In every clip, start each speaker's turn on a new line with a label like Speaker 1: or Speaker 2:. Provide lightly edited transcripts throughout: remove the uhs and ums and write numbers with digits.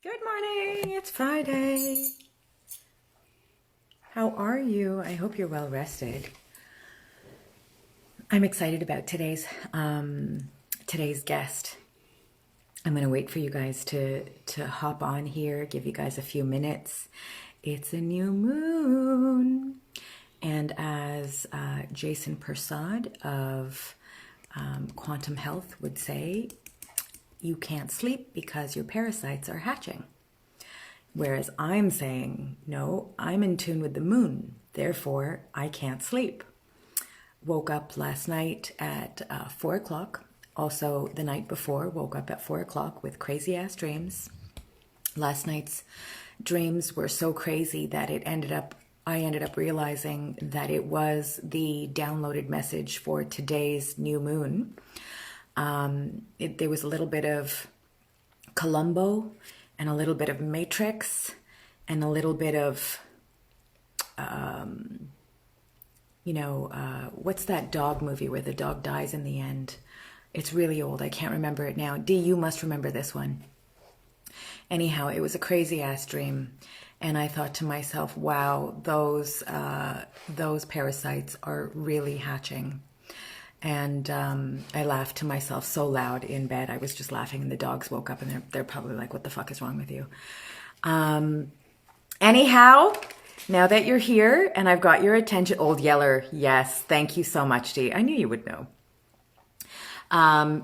Speaker 1: Good morning, it's Friday. How are you? I hope you're well rested. I'm excited about today's guest. I'm going to wait for you guys to hop on here, give you guys a few minutes. It's a new moon. And as Jason Persad of Quantum Health would say, you can't sleep because your parasites are hatching. Whereas I'm saying, no, I'm in tune with the moon. Therefore, I can't sleep. Woke up last night at 4 o'clock. Also, the night before, woke up at 4 o'clock with crazy ass dreams. Last night's dreams were so crazy that I ended up realizing that it was the downloaded message for today's new moon. There was a little bit of Columbo and a little bit of Matrix and a little bit of, what's that dog movie where the dog dies in the end? It's really old. I can't remember it now. Dee, you must remember this one. Anyhow, it was a crazy ass dream. And I thought to myself, wow, those parasites are really hatching. And I laughed to myself so loud in bed. I was just laughing, and the dogs woke up, and they're probably like, what the fuck is wrong with you? Anyhow, now that you're here and I've got your attention, Old Yeller, yes, thank you so much, Dee. I knew you would know.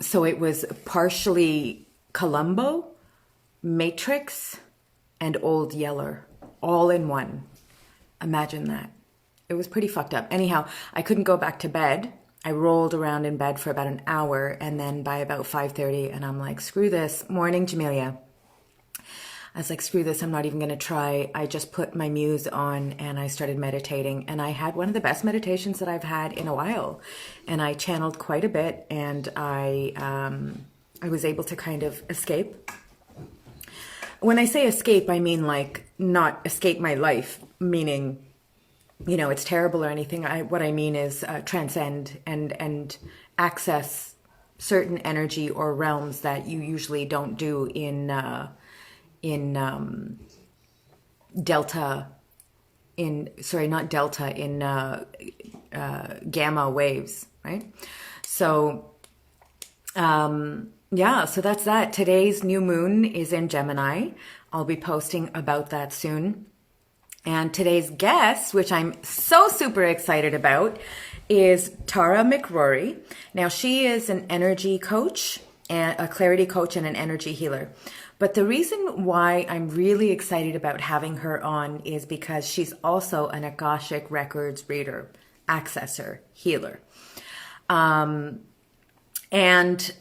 Speaker 1: So it was partially Columbo, Matrix, and Old Yeller, all in one. Imagine that. It was pretty fucked up. Anyhow, I couldn't go back to bed. I rolled around in bed for about an hour, and then by about 5:30, and I'm like, screw this. Morning, Jamelia. I was like, screw this. I'm not even going to try. I just put my muse on and I started meditating, and I had one of the best meditations that I've had in a while, and I channeled quite a bit, and I was able to kind of escape. When I say escape, I mean like not escape my life, meaning it's terrible or anything. What I mean is transcend and access certain energy or realms that you usually don't do in gamma waves, right? So, so that's that. Today's new moon is in Gemini. I'll be posting about that soon. And today's guest, which I'm so super excited about, is Tara McCrory. Now, she is an energy coach, and a clarity coach, and an energy healer. But the reason why I'm really excited about having her on is because she's also an Akashic Records reader, accessor, healer. And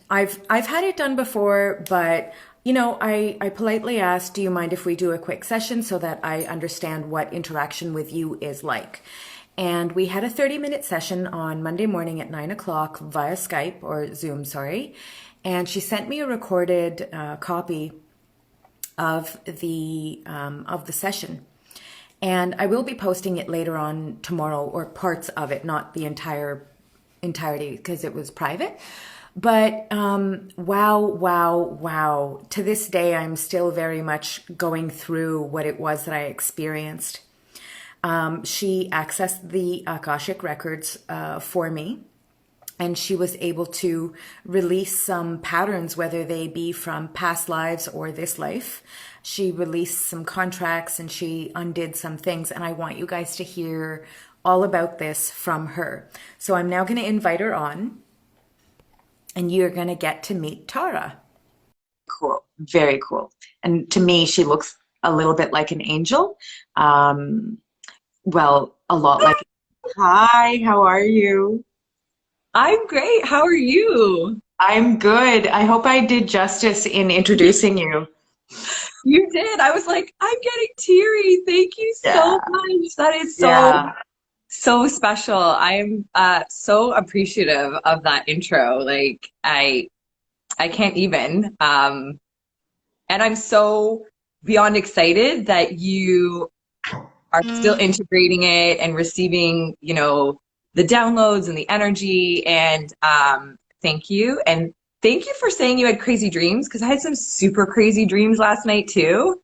Speaker 1: I've had it done before, but I politely asked, do you mind if we do a quick session so that I understand what interaction with you is like? And we had a 30-minute session on Monday morning at 9 o'clock via Skype, or Zoom, sorry. And she sent me a recorded copy of the session. And I will be posting it later on tomorrow, or parts of it, not the entirety, because it was private. But wow. To this day, I'm still very much going through what it was that I experienced. She accessed the Akashic Records for me, and she was able to release some patterns, whether they be from past lives or this life. She released some contracts, and she undid some things, and I want you guys to hear all about this from her. So I'm now going to invite her on, and you're going to get to meet Tara. Cool. Very cool. And to me, she looks a little bit like an angel. Well, a lot like. Hi, how are you?
Speaker 2: I'm great. How are you?
Speaker 1: I'm good. I hope I did justice in introducing you.
Speaker 2: You did. I was like, I'm getting teary. Thank you
Speaker 1: Yeah.
Speaker 2: so much. That is
Speaker 1: Yeah.
Speaker 2: so special. I'm so appreciative of that intro. Like I can't even. And I'm so beyond excited that you are still integrating it and receiving, the downloads and the energy. And thank you. And thank you for saying you had crazy dreams, because I had some super crazy dreams last night too.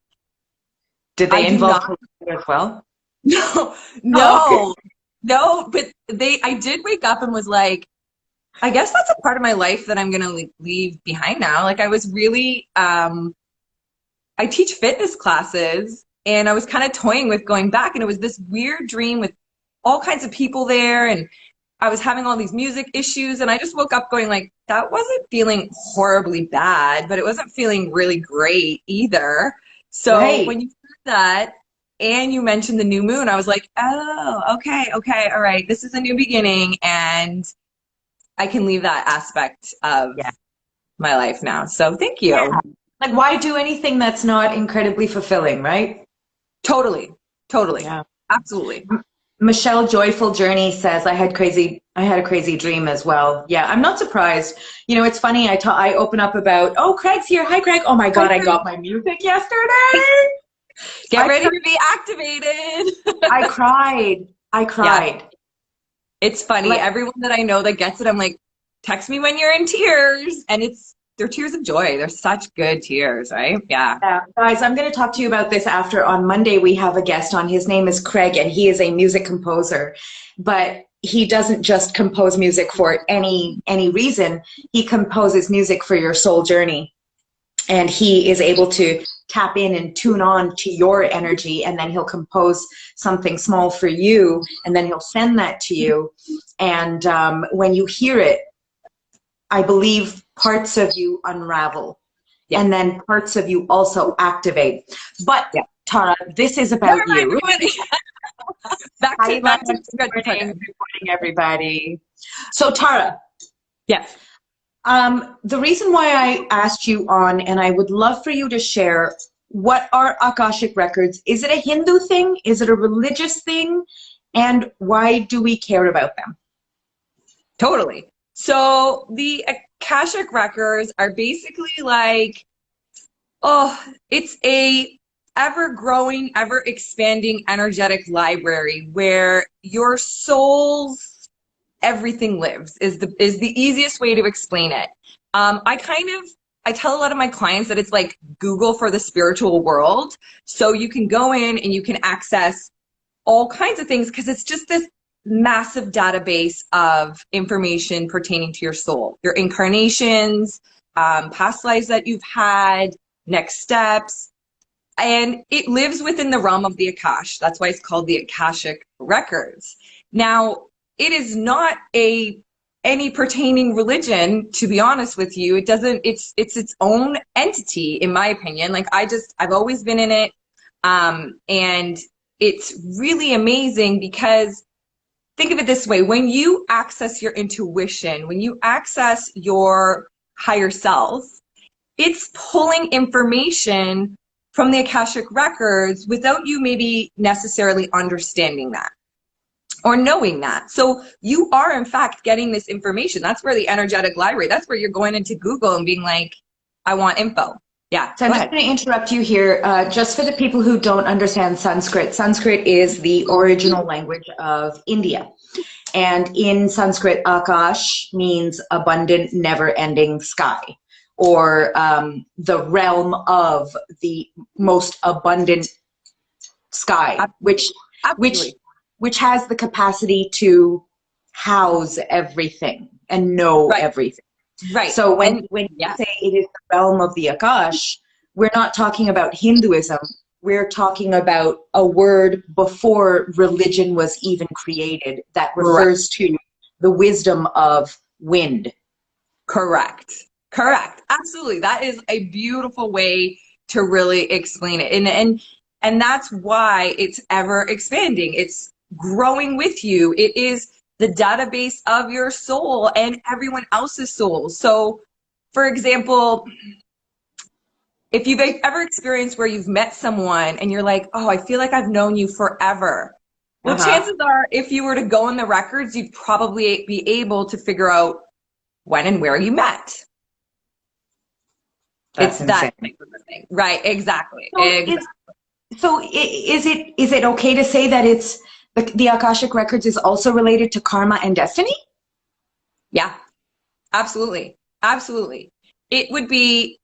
Speaker 1: Did
Speaker 2: I
Speaker 1: they
Speaker 2: do
Speaker 1: involve
Speaker 2: not.
Speaker 1: career as well?
Speaker 2: No,
Speaker 1: Oh, okay.
Speaker 2: no, no, but I did wake up and was like, I guess that's a part of my life that I'm gonna leave behind now. Like I was really, I teach fitness classes and I was kind of toying with going back, and it was this weird dream with all kinds of people there, and I was having all these music issues, and I just woke up going like, that wasn't feeling horribly bad, but it wasn't feeling really great either. So
Speaker 1: Right.
Speaker 2: when you said that and you mentioned the new moon, I was like, oh, okay, okay, all right, this is a new beginning, and I can leave that aspect of
Speaker 1: Yeah.
Speaker 2: my life now. So thank
Speaker 1: Yeah.
Speaker 2: you.
Speaker 1: Like, why do anything that's not incredibly fulfilling, right?
Speaker 2: Totally, totally,
Speaker 1: Yeah.
Speaker 2: absolutely.
Speaker 1: Michelle Joyful Journey says, I had a crazy dream as well. Yeah, I'm not surprised. You know, it's funny. I open up about, oh, Craig's here. Hi, Craig. Oh my
Speaker 2: Hi,
Speaker 1: God, I
Speaker 2: Craig.
Speaker 1: got my music yesterday.
Speaker 2: Get
Speaker 1: I,
Speaker 2: ready to be activated.
Speaker 1: I cried. I
Speaker 2: Yeah,
Speaker 1: cried.
Speaker 2: it's funny.
Speaker 1: Like,
Speaker 2: Everyone that I know that gets it, I'm like, text me when you're in tears. And they're tears of joy. They're such good tears, right? Yeah.
Speaker 1: guys, I'm going to talk to you about this after. On Monday, we have a guest on. His name is Craig, and he is a music composer. But he doesn't just compose music for any reason. He composes music for your soul journey. And he is able to tap in and tune on to your energy, and then he'll compose something small for you, and then he'll send that to you. And when you hear it, I believe parts of you unravel,
Speaker 2: Yeah.
Speaker 1: and then parts of you also activate. But
Speaker 2: Yeah.
Speaker 1: Tara, this is
Speaker 2: Never
Speaker 1: about
Speaker 2: mind,
Speaker 1: you.
Speaker 2: everybody. Back
Speaker 1: Hi,
Speaker 2: to
Speaker 1: Lana.
Speaker 2: back to
Speaker 1: Good morning. Good morning, everybody. So, Tara,
Speaker 2: Yes.
Speaker 1: the reason why I asked you on, and I would love for you to share, what are Akashic Records? Is it a Hindu thing? Is it a religious thing? And why do we care about them?
Speaker 2: Totally. So the Akashic Records are basically like, oh, it's a ever growing, ever expanding energetic library where your soul's everything lives is the easiest way to explain it. I tell a lot of my clients that it's like Google for the spiritual world. So you can go in and you can access all kinds of things because it's just this massive database of information pertaining to your soul, your incarnations, past lives that you've had, next steps. And it lives within the realm of the Akash. That's why it's called the Akashic Records. Now, it is not any pertaining religion, to be honest with you. It doesn't, it's own entity, in my opinion. Like I've always been in it. And it's really amazing because think of it this way. When you access your intuition, when you access your higher self, it's pulling information from the Akashic Records without you maybe necessarily understanding that or knowing that. So you are in fact getting this information. That's where the energetic library, that's where you're going into Google and being like, I want info. Yeah.
Speaker 1: So I'm just going to interrupt you here. Just for the people who don't understand Sanskrit, Sanskrit is the original language of India. And in Sanskrit, Akash means abundant, never-ending sky, or the realm of the most abundant sky, which
Speaker 2: Absolutely.
Speaker 1: has the capacity to house everything and know
Speaker 2: Right.
Speaker 1: everything.
Speaker 2: Right.
Speaker 1: So when you
Speaker 2: yeah.
Speaker 1: say it is the realm of the Akash, we're not talking about Hinduism. We're talking about a word before religion was even created that refers to the wisdom of wind.
Speaker 2: Correct. Correct. Absolutely. That is a beautiful way to really explain it. And that's why it's ever expanding. It's growing with you. It is the database of your soul and everyone else's soul. So, for example, if you've ever experienced where you've met someone and you're like, oh, I feel like I've known you forever. Well, chances are, if you were to go in the records, you'd probably be able to figure out when and where you met.
Speaker 1: That's
Speaker 2: it's that
Speaker 1: insane.
Speaker 2: type of a thing. Right, exactly.
Speaker 1: So is it okay to say that it's the Akashic Records is also related to karma and destiny?
Speaker 2: Yeah, absolutely. Absolutely. It would be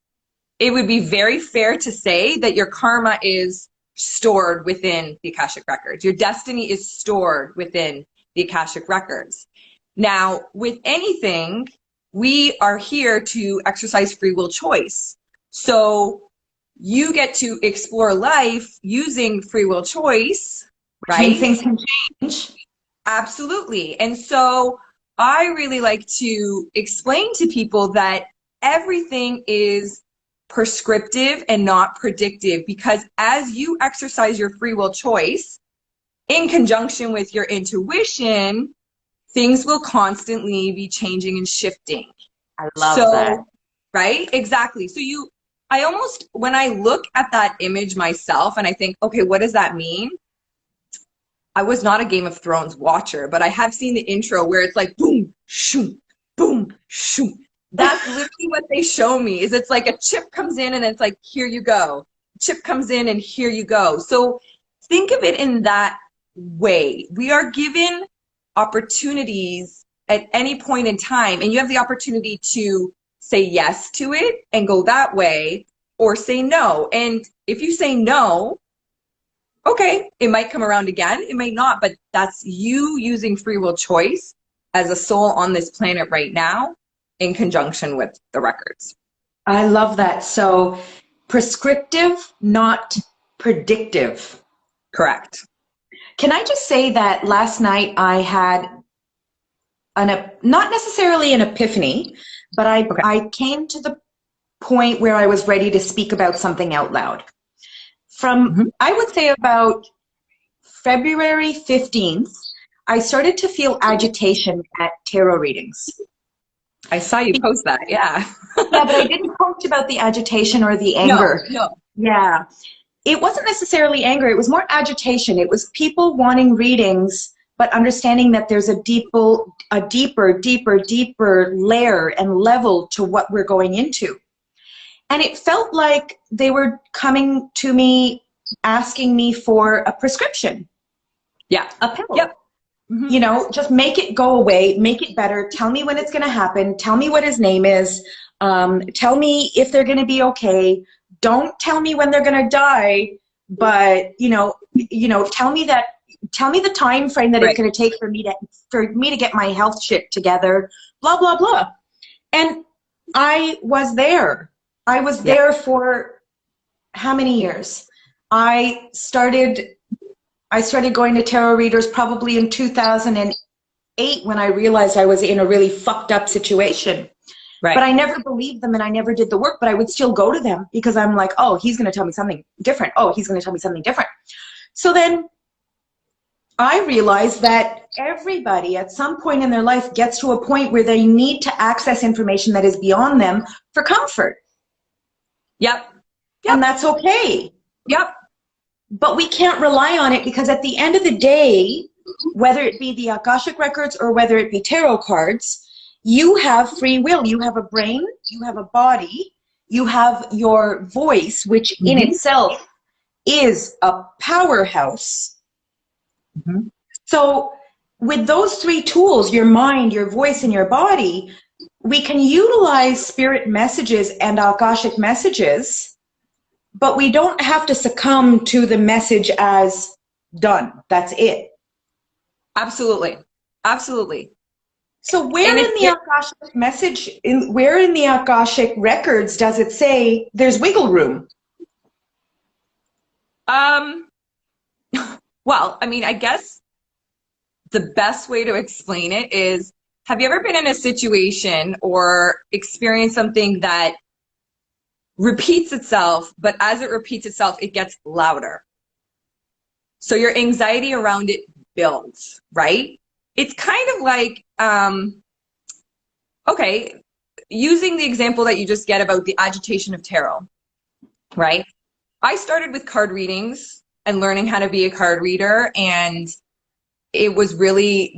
Speaker 2: very fair to say that your karma is stored within the Akashic Records. Your destiny is stored within the Akashic Records. Now, with anything, we are here to exercise free will choice. So you get to explore life using free will choice,
Speaker 1: Which
Speaker 2: right?
Speaker 1: means things can change.
Speaker 2: Absolutely. And so I really like to explain to people that everything is prescriptive and not predictive, because as you exercise your free will choice in conjunction with your intuition, things will constantly be changing and shifting.
Speaker 1: I love that.
Speaker 2: Right? Exactly. So I almost, when I look at that image myself and I think, okay, what does that mean? I was not a Game of Thrones watcher, but I have seen the intro where it's like boom, shoot, boom, shoot. That's literally what they show me. Is it's like a chip comes in and it's like, here you go. Chip comes in and here you go. So think of it in that way. We are given opportunities at any point in time, and you have the opportunity to say yes to it and go that way, or say no. And if you say no, okay, it might come around again, it might not, but that's you using free will choice as a soul on this planet right now in conjunction with the records.
Speaker 1: I love that. So prescriptive, not predictive.
Speaker 2: Correct.
Speaker 1: Can I just say that last night I had not necessarily an epiphany, but I came to the point where I was ready to speak about something out loud. I would say about February 15th, I started to feel agitation at tarot readings.
Speaker 2: I saw you post that, yeah.
Speaker 1: Yeah, but I didn't post about the agitation or the anger.
Speaker 2: No.
Speaker 1: Yeah. It wasn't necessarily anger. It was more agitation. It was people wanting readings, but understanding that there's a deeper layer and level to what we're going into. And it felt like they were coming to me, asking me for a prescription.
Speaker 2: Yeah.
Speaker 1: A pill.
Speaker 2: Yep. Mm-hmm.
Speaker 1: You know, just make it go away, make it better. Tell me when it's going to happen. Tell me what his name is. Tell me if they're going to be okay. Don't tell me when they're going to die, but tell me the time frame that it's going to take for me to get my health shit together. Blah blah blah. And I was there. I was there for how many years? I started going to tarot readers probably in 2008 when I realized I was in a really fucked up situation. Right. But I never believed them and I never did the work, but I would still go to them because I'm like, oh, he's going to tell me something different. Oh, he's going to tell me something different. So then I realized that everybody at some point in their life gets to a point where they need to access information that is beyond them for comfort.
Speaker 2: Yep.
Speaker 1: And that's okay.
Speaker 2: Yep.
Speaker 1: But we can't rely on it because at the end of the day, whether it be the Akashic Records or whether it be tarot cards, you have free will. You have a brain, you have a body, you have your voice, which in itself is a powerhouse. Mm-hmm. So with those three tools, your mind, your voice, and your body, we can utilize spirit messages and Akashic messages, but we don't have to succumb to the message as done. That's it.
Speaker 2: Absolutely. Absolutely.
Speaker 1: So where in the Akashic message, where in the Akashic Records does it say there's wiggle room?
Speaker 2: Well, I mean, I guess the best way to explain it is, have you ever been in a situation or experienced something that repeats itself, but as it repeats itself, it gets louder? So your anxiety around it builds, right? It's kind of like, okay, using the example that you just get about the agitation of tarot, right? I started with card readings and learning how to be a card reader, and it was really,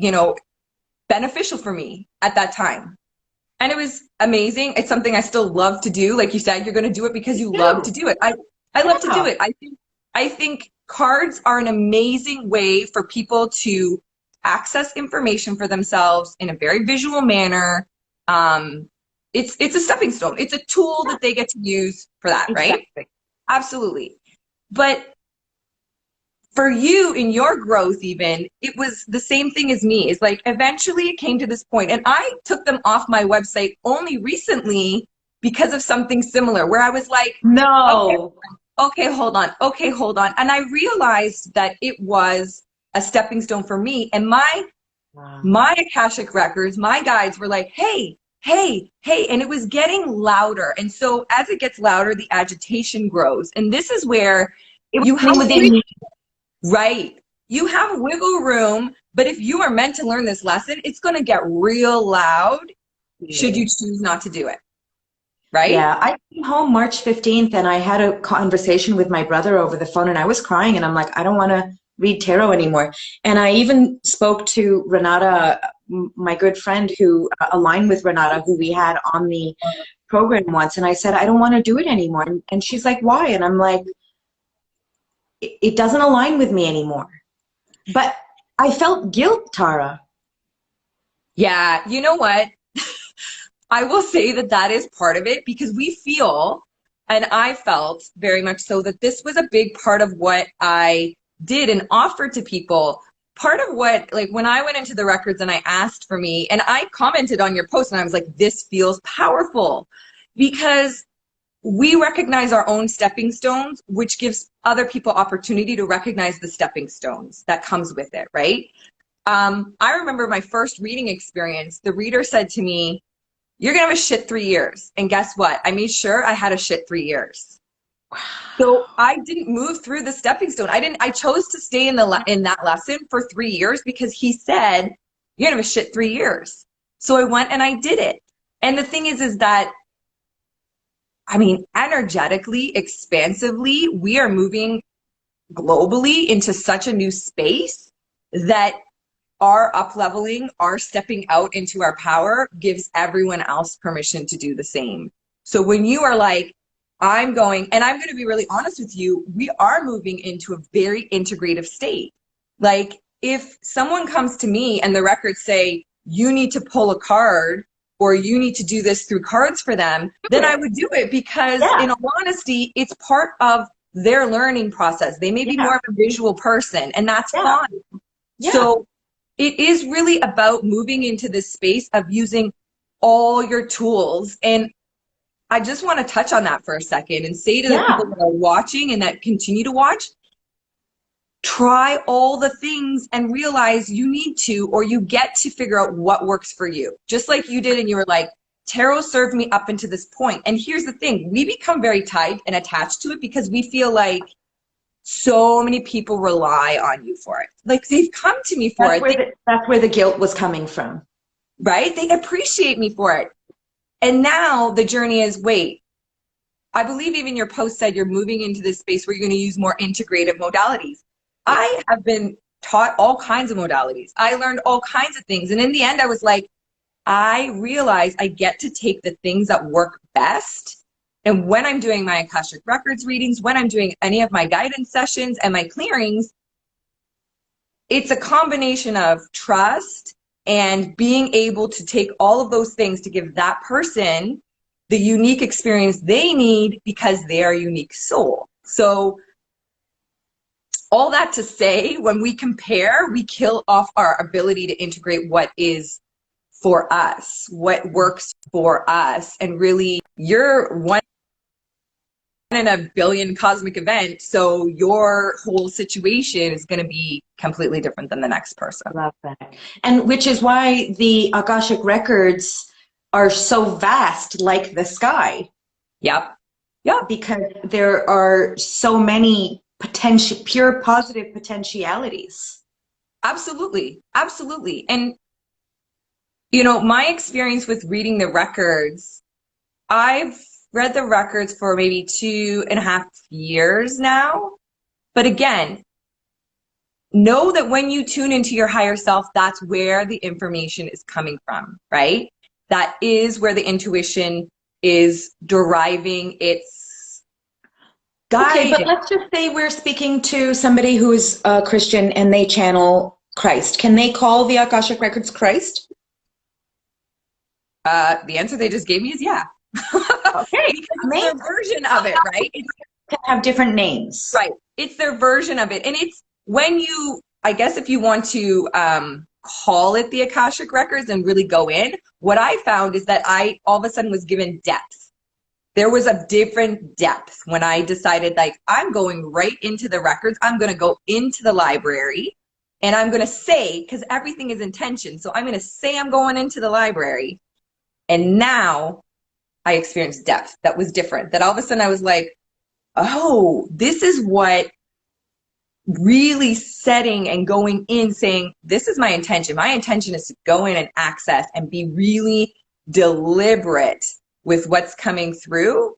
Speaker 2: beneficial for me at that time. And it was amazing. It's something I still love to do. Like you said, you're going to do it because you love to do it. I love to do it. I think cards are an amazing way for people to access information for themselves in a very visual manner, it's a stepping stone. It's a tool that they get to use for that, right?
Speaker 1: Exactly.
Speaker 2: Absolutely. But for you in your growth, even, it was the same thing as me. It's like eventually it came to this point, and I took them off my website only recently because of something similar where I was like,
Speaker 1: No.
Speaker 2: okay, hold on. Okay, hold on. And I realized that it was a stepping stone for me. And my Akashic records, my guides were like, hey, hey, hey. And it was getting louder. And so as it gets louder, the agitation grows. And this is where you have right. You have wiggle room, but if you are meant to learn this lesson, it's going to get real loud should you choose not to do it. Right?
Speaker 1: Yeah, I came home March 15th and I had a conversation with my brother over the phone and I was crying and I'm like, I don't want to read tarot anymore. And I even spoke to Renata, my good friend who aligned with Renata, who we had on the program once. And I said, I don't want to do it anymore. And she's like, why? And I'm like, it doesn't align with me anymore. But I felt guilt, Tara.
Speaker 2: Yeah, you know what? I will say that that is part of it because we feel, and I felt very much so, that this was a big part of what I did and offered to people. Part of what, like when I went into the records and I asked for me, and I commented on your post and I was like, this feels powerful because we recognize our own stepping stones, which gives other people opportunity to recognize the stepping stones that comes with it, right? I remember my first reading experience. The reader said to me, you're going to have a shit 3 years. And guess what? I made sure I had a shit 3 years. Wow. So I didn't move through the stepping stone. I chose to stay in that lesson for 3 years because he said, you're going to have a shit 3 years. So I went and I did it. And the thing is that, I mean, energetically, expansively, we are moving globally into such a new space that our up-leveling, our stepping out into our power gives everyone else permission to do the same. So when you are like, I'm going, and I'm going to be really honest with you, we are moving into a very integrative state. Like if someone comes to me and the records say, you need to pull a card or you need to do this through cards for them, then I would do it because in all honesty, it's part of their learning process. They may be more of a visual person and that's fine. So it is really about moving into this space of using all your tools. And I just want to touch on that for a second and say to the people that are watching and that continue to watch, try all the things and realize you need to, or you get to figure out what works for you. Just like you did. And you were like, tarot served me up into this point. And here's the thing, we become very tight and attached to it because we feel like so many people rely on you for it. Like they've come to me for it.
Speaker 1: That's where the guilt was coming from.
Speaker 2: Right? They appreciate me for it. And now the journey is, wait, I believe even your post said you're moving into this space where you're going to use more integrative modalities. I have been taught all kinds of modalities. I learned all kinds of things. And in the end, I was like, I realize I get to take the things that work best. And when I'm doing my Akashic Records readings, when I'm doing any of my guidance sessions and my clearings, it's a combination of trust and being able to take all of those things to give that person the unique experience they need because they are a unique soul. So all that to say, when we compare, we kill off our ability to integrate what is for us, what works for us. And really, you're one in a billion cosmic event, so your whole situation is going to be completely different than the next person.
Speaker 1: Love that. And which is why the Akashic Records are so vast, like the sky.
Speaker 2: Yep.
Speaker 1: Because there are so many pure positive potentialities.
Speaker 2: Absolutely. Absolutely. And, you know, my experience with reading the records, I've read the records for maybe 2.5 years now. But again, know that when you tune into your higher self, that's where the information is coming from, right? That is where the intuition is deriving its guide.
Speaker 1: Okay, but let's just say we're speaking to somebody who is a Christian and they channel Christ. Can they call the Akashic Records Christ?
Speaker 2: The answer they just gave me is yeah.
Speaker 3: Okay,
Speaker 2: Because it's their version of it, right? It's,
Speaker 3: can have different names.
Speaker 2: right. It's their version of it. And it's when you, I guess if you want to call it the Akashic Records and really go in, what I found is that I all of a sudden was given depth. There was a different depth when I decided, like, I'm going right into the records. I'm going to go into the library and I'm going to say, because everything is intention. So I'm going to say I'm going into the library. And now I experienced depth that was different. That all of a sudden I was like, oh, this is what really setting and going in saying, this is my intention. My intention is to go in and access and be really deliberate with what's coming through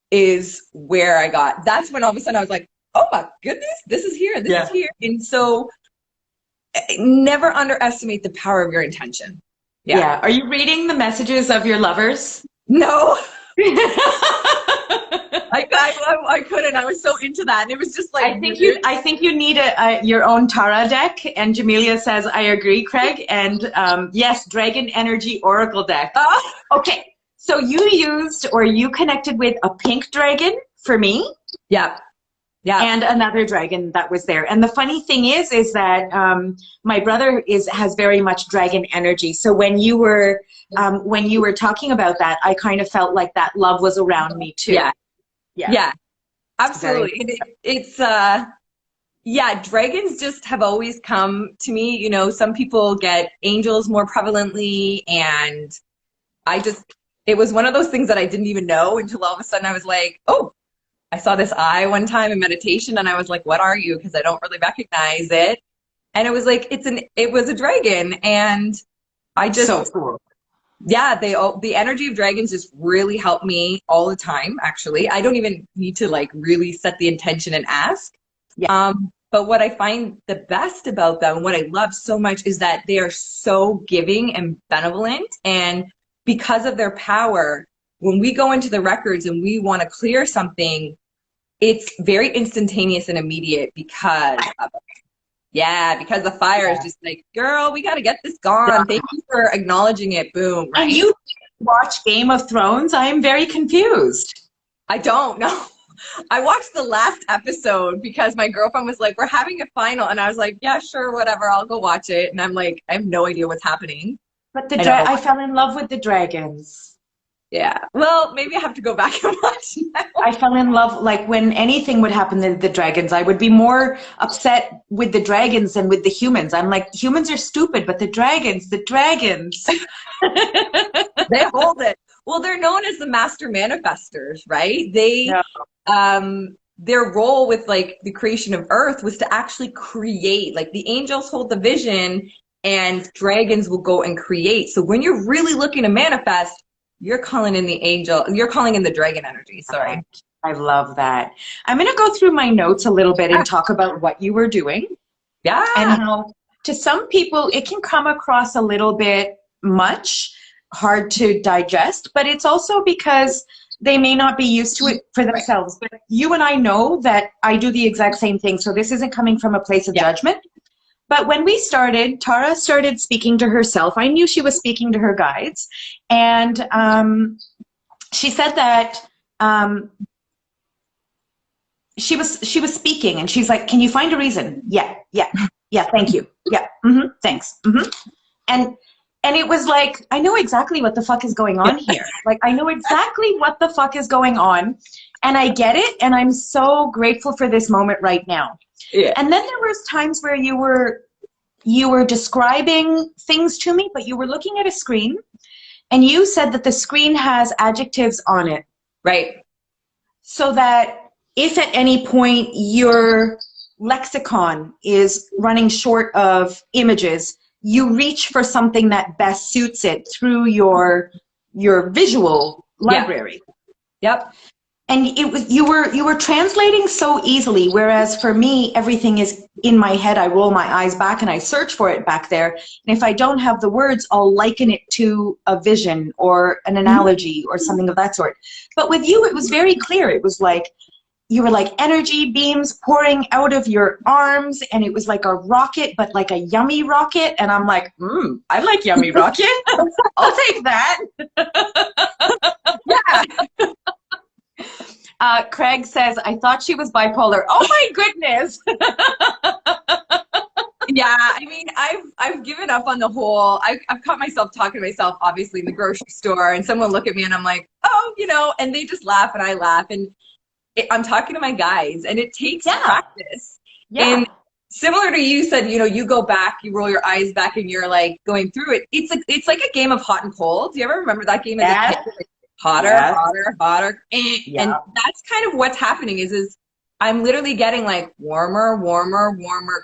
Speaker 2: is where I got. That's when all of a sudden I was like, oh my goodness, this is here. This is here. And so never underestimate the power of your intention.
Speaker 3: Yeah. Are you reading the messages of your lovers?
Speaker 2: No. I couldn't. I was so into that, and it was just like
Speaker 3: I think you need your own Tara deck. And Jamelia says, I agree, Craig. And yes, Dragon Energy Oracle deck. Okay, so you used or you connected with a pink dragon for me.
Speaker 2: Yeah. Yeah.
Speaker 3: And another dragon that was there. And the funny thing is that my brother has very much dragon energy. So when you were talking about that, I kind of felt like that love was around me too.
Speaker 2: Yeah, absolutely. It's dragons just have always come to me. You know, some people get angels more prevalently, and it was one of those things that I didn't even know until all of a sudden I was like, oh, I saw this eye one time in meditation, and I was like, what are you? Because I don't really recognize it. And it was like, it was a dragon. And I just,
Speaker 3: so cool.
Speaker 2: Yeah, the energy of dragons just really help me all the time, actually. I don't even need to like really set the intention and ask.
Speaker 3: Yeah.
Speaker 2: But what I find the best about them, what I love so much, is that they are so giving and benevolent. And because of their power, when we go into the records and we want to clear something, it's very instantaneous and immediate because of it. Yeah, because the fire is just like, girl, we got to get this gone. Yeah. Thank you for acknowledging it. Boom. Right?
Speaker 3: And you watch Game of Thrones? I am very confused.
Speaker 2: I don't know. I watched the last episode because my girlfriend was like, we're having a final. And I was like, yeah, sure, whatever. I'll go watch it. And I'm like, I have no idea what's happening.
Speaker 3: But I fell in love with the dragons.
Speaker 2: Yeah. Well, maybe I have to go back and watch now.
Speaker 3: I fell in love, like when anything would happen to the dragons, I would be more upset with the dragons than with the humans. I'm like, humans are stupid, but the dragons.
Speaker 2: They hold it. Well, they're known as the master manifestors, right? Their role with like the creation of Earth was to actually create. Like the angels hold the vision and dragons will go and create. So when you're really looking to manifest, you're calling in the angel, you're calling in the dragon energy. Sorry.
Speaker 3: I love that. I'm going to go through my notes a little bit and talk about what you were doing.
Speaker 2: Yeah.
Speaker 3: And how to some people it can come across a little bit much, hard to digest, but it's also because they may not be used to it for themselves. But you and I know that I do the exact same thing. So this isn't coming from a place of judgment. But when we started, Tara started speaking to herself. I knew she was speaking to her guides. And she said that she was speaking. And she's like, can you find a reason? Yeah, thank you. Yeah, thanks. And it was like, I know exactly what the fuck is going on here. Like, I know exactly what the fuck is going on. And I get it. And I'm so grateful for this moment right now. Yeah. And then there was times where you were describing things to me, but you were looking at a screen and you said that the screen has adjectives on it.
Speaker 2: Right.
Speaker 3: So that if at any point your lexicon is running short of images, you reach for something that best suits it through your visual library.
Speaker 2: Yep.
Speaker 3: And it was you were translating so easily, whereas for me, everything is in my head. I roll my eyes back and I search for it back there. And if I don't have the words, I'll liken it to a vision or an analogy or something of that sort. But with you, it was very clear. It was like you were like energy beams pouring out of your arms, and it was like a rocket, but like a yummy rocket. And I'm like, I like yummy rocket. I'll take that. Yeah. Craig says, I thought she was bipolar. Oh my goodness.
Speaker 2: Yeah, I mean, I've given up on the whole. I've caught myself talking to myself, obviously, in the grocery store, and someone look at me and I'm like, oh, you know, and they just laugh and I laugh. And I'm talking to my guys, and it takes practice.
Speaker 3: Yeah.
Speaker 2: And similar to you said, you know, you go back, you roll your eyes back, and you're like going through it. It's like a game of hot and cold. Do you ever remember that game as a kid? Like, hotter, hotter. And that's kind of what's happening is I'm literally getting like warmer,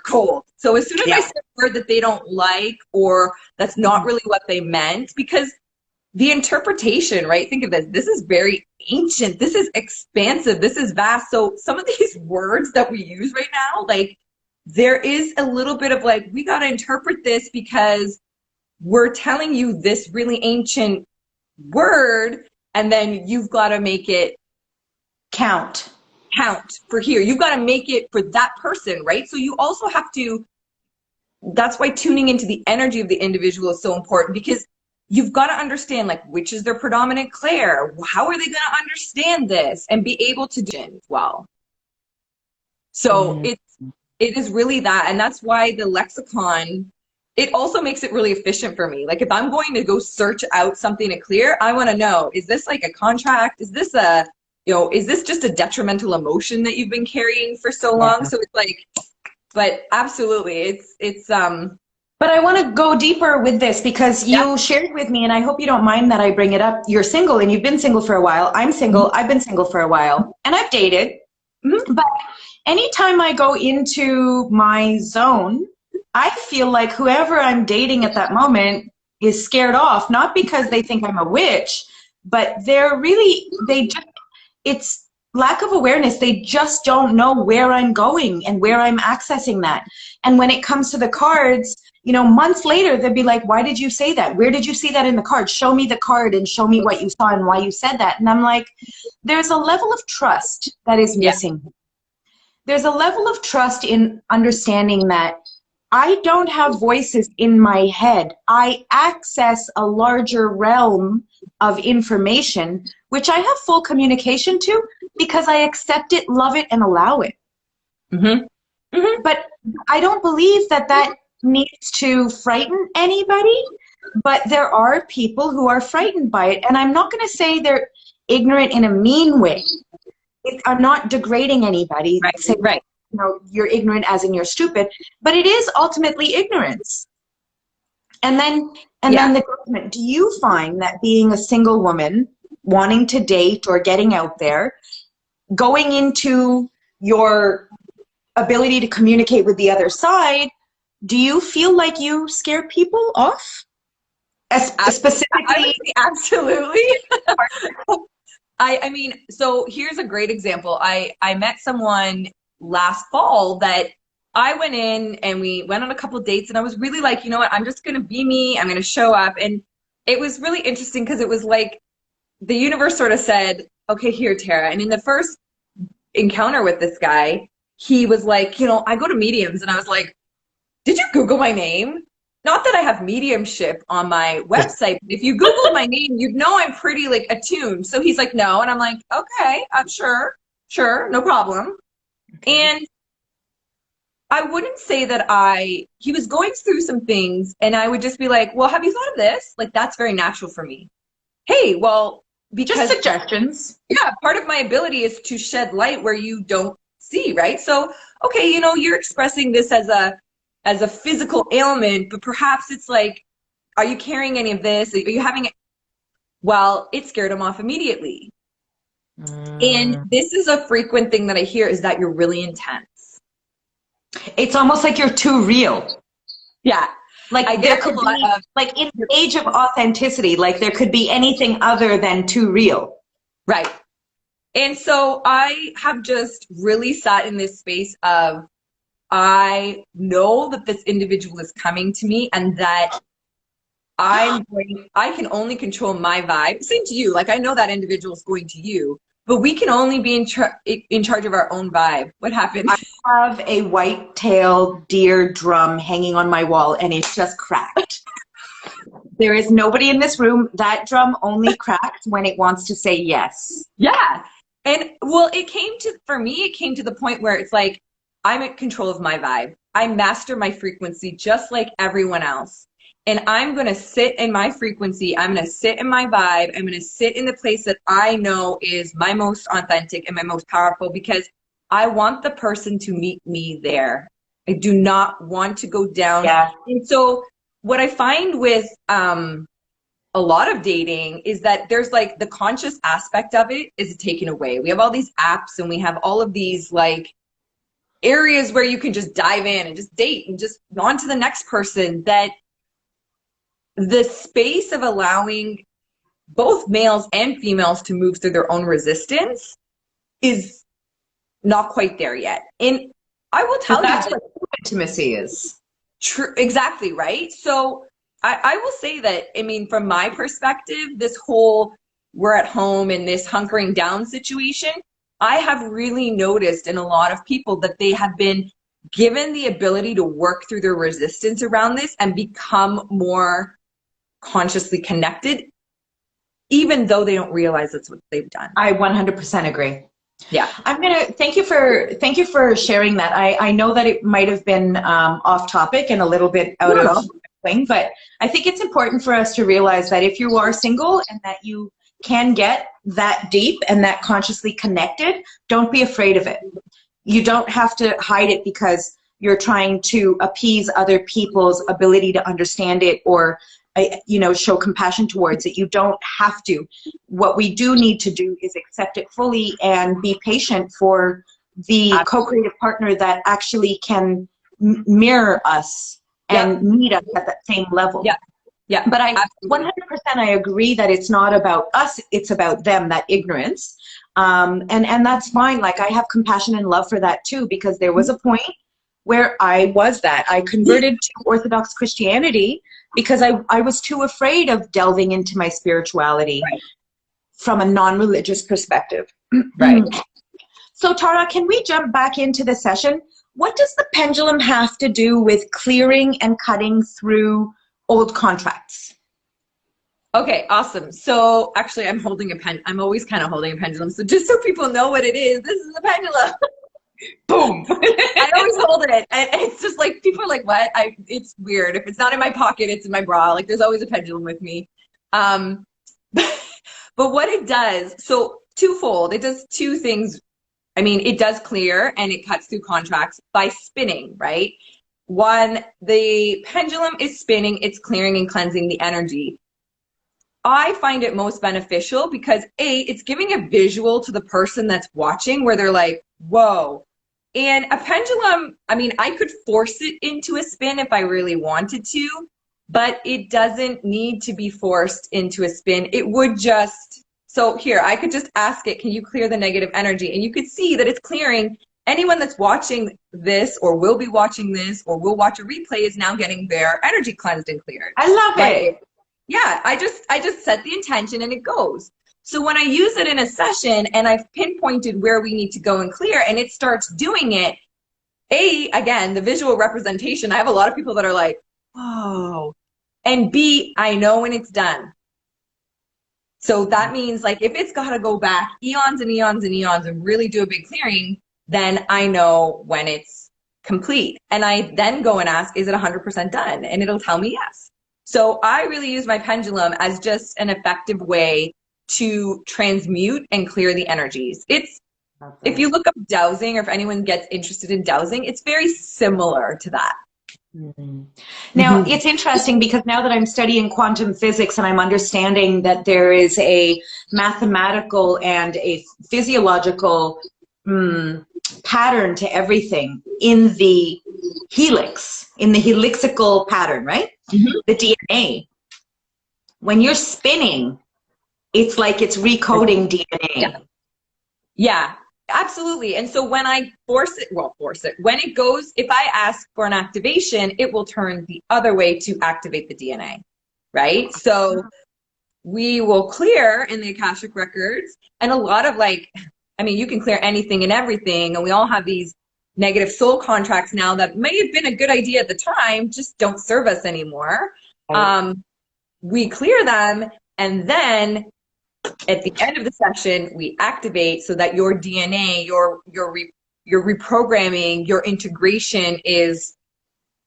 Speaker 2: cold. So as soon as I say a word that they don't like, or that's not really what they meant, because the interpretation, right? Think of this. This is very ancient. This is expansive. This is vast. So some of these words that we use right now, like there is a little bit of like, we got to interpret this because we're telling you this really ancient word, and then you've got to make it
Speaker 3: count
Speaker 2: for here. You've got to make it for that person, right? So you also have to, that's why tuning into the energy of the individual is so important, because you've got to understand like which is their predominant clair. How are they going to understand this and be able to do it as well? So it is really that. And that's why the lexicon, it also makes it really efficient for me. Like if I'm going to go search out something to clear, I want to know, is this like a contract? Is this a, you know, is this just a detrimental emotion that you've been carrying for so long? So it's like, but absolutely, it's
Speaker 3: But I want to go deeper with this, because you shared with me, and I hope you don't mind that I bring it up. You're single, and you've been single for a while. I'm single. I've been single for a while, and I've dated. But anytime I go into my zone, I feel like whoever I'm dating at that moment is scared off, not because they think I'm a witch, but it's lack of awareness. They just don't know where I'm going and where I'm accessing that. And when it comes to the cards, you know, months later, they'd be like, why did you say that? Where did you see that in the card? Show me the card and show me what you saw and why you said that. And I'm like, there's a level of trust that is missing. There's a level of trust in understanding that I don't have voices in my head. I access a larger realm of information, which I have full communication to, because I accept it, love it, and allow it. But I don't believe that needs to frighten anybody, but there are people who are frightened by it. And I'm not going to say they're ignorant in a mean way. I'm not degrading anybody.
Speaker 2: Right.
Speaker 3: You know, you're ignorant as in you're stupid, but it is ultimately ignorance. And then the government. Do you find that being a single woman, wanting to date or getting out there, going into your ability to communicate with the other side, do you feel like you scare people off? Specifically?
Speaker 2: Absolutely. I mean, so here's a great example. I met someone last fall that I went in and we went on a couple dates, and I was really like, you know what, I'm just going to be me. I'm going to show up. And it was really interesting because it was like the universe sort of said, okay, here, Tara. And in the first encounter with this guy, he was like, you know, I go to mediums. And I was like, did you Google my name? Not that I have mediumship on my website. If you Google my name, you'd know I'm pretty like attuned. So he's like, no. And I'm like, okay, I'm sure, no problem. Okay. And I wouldn't say that he was going through some things, and I would just be like, well, have you thought of this? Like, that's very natural for me. Hey, well, because
Speaker 3: just suggestions.
Speaker 2: Yeah, part of my ability is to shed light where you don't see, right? So, okay, you know, you're expressing this as a physical ailment, but perhaps it's like, are you carrying any of this? Are you having it? Well, it scared him off immediately. And this is a frequent thing that I hear, is that you're really intense.
Speaker 3: It's almost like you're too real.
Speaker 2: Yeah.
Speaker 3: Like
Speaker 2: I
Speaker 3: there
Speaker 2: get
Speaker 3: could
Speaker 2: a lot
Speaker 3: be,
Speaker 2: of,
Speaker 3: like in the age of authenticity, like there could be anything other than too real.
Speaker 2: Right. And so I have just really sat in this space of, I know that this individual is coming to me, and that I can only control my vibe. Same to you. Like, I know that individual is going to you, but we can only be in charge of our own vibe. What happened?
Speaker 3: I have a white-tailed deer drum hanging on my wall, and it's just cracked. There is nobody in this room. That drum only cracks when it wants to say yes.
Speaker 2: Yeah. And well, for me, it came to the point where it's like, I'm in control of my vibe. I master my frequency just like everyone else. And I'm going to sit in my frequency. I'm going to sit in my vibe. I'm going to sit in the place that I know is my most authentic and my most powerful, because I want the person to meet me there. I do not want to go down.
Speaker 3: Yeah.
Speaker 2: And so what I find with a lot of dating is that there's like the conscious aspect of it is taken away. We have all these apps and we have all of these like areas where you can just dive in and just date and just on to the next person, that the space of allowing both males and females to move through their own resistance is not quite there yet. And I will tell you,
Speaker 3: that's what intimacy is.
Speaker 2: True, exactly, right? So I will say that, I mean, from my perspective, this whole we're at home and this hunkering down situation, I have really noticed in a lot of people that they have been given the ability to work through their resistance around this and become more consciously connected, even though they don't realize that's what they've done.
Speaker 3: I 100% agree.
Speaker 2: Yeah.
Speaker 3: I'm going to thank you for sharing that. I know that it might have been off topic and a little bit out of thing, but I think it's important for us to realize that if you are single and that you can get that deep and that consciously connected, don't be afraid of it. You don't have to hide it because you're trying to appease other people's ability to understand it or show compassion towards it. You don't have to. What we do need to do is accept it fully and be patient for the co-creative partner that actually can mirror us and meet us at that same level.
Speaker 2: Yeah. Yeah.
Speaker 3: But 100% I agree that it's not about us, it's about them, that ignorance. And that's fine. Like, I have compassion and love for that too, because there was a point where I was that. I converted to Orthodox Christianity because I was too afraid of delving into my spirituality from a non-religious perspective.
Speaker 2: Right.
Speaker 3: So Tara, can we jump back into the session? What does the pendulum have to do with clearing and cutting through old contracts?
Speaker 2: Okay, awesome. So actually I'm holding I'm always kind of holding a pendulum. So just so people know what it is, this is a pendulum. Boom. I always hold it. And it's just like, people are like, what? It's weird. If it's not in my pocket, it's in my bra. Like, there's always a pendulum with me. But what it does, so twofold, it does two things. I mean, it does clear and it cuts through contracts by spinning, right? One, the pendulum is spinning, it's clearing and cleansing the energy. I find it most beneficial because it's giving a visual to the person that's watching where they're like, whoa. And a pendulum, I mean, I could force it into a spin if I really wanted to, but it doesn't need to be forced into a spin. It would just, so here, I could just ask it, can you clear the negative energy? And you could see that it's clearing. Anyone that's watching this or will be watching this or will watch a replay is now getting their energy cleansed and cleared.
Speaker 3: I love it.
Speaker 2: Yeah, I just set the intention and it goes. So when I use it in a session and I've pinpointed where we need to go and clear and it starts doing it, again, the visual representation, I have a lot of people that are like, whoa. And B, I know when it's done. So that means, like, if it's got to go back eons and eons and eons and really do a big clearing, then I know when it's complete. And I then go and ask, is it 100% done? And it'll tell me yes. So I really use my pendulum as just an effective way to transmute and clear the energies. If you look up dowsing, or if anyone gets interested in dowsing, it's very similar to that.
Speaker 3: Mm-hmm. Now, it's interesting because now that I'm studying quantum physics and I'm understanding that there is a mathematical and a physiological pattern to everything in the helix, in the helixical pattern, right? Mm-hmm. The DNA. When you're spinning, it's like it's recoding DNA.
Speaker 2: Yeah, absolutely. And so when I force it, when it goes, if I ask for an activation, it will turn the other way to activate the DNA, right? So we will clear in the Akashic Records, and a lot of like, I mean, you can clear anything and everything, and we all have these negative soul contracts now that may have been a good idea at the time, just don't serve us anymore.
Speaker 3: Right.
Speaker 2: We clear them, and then at the end of the session, we activate so that your DNA, your reprogramming, your integration is,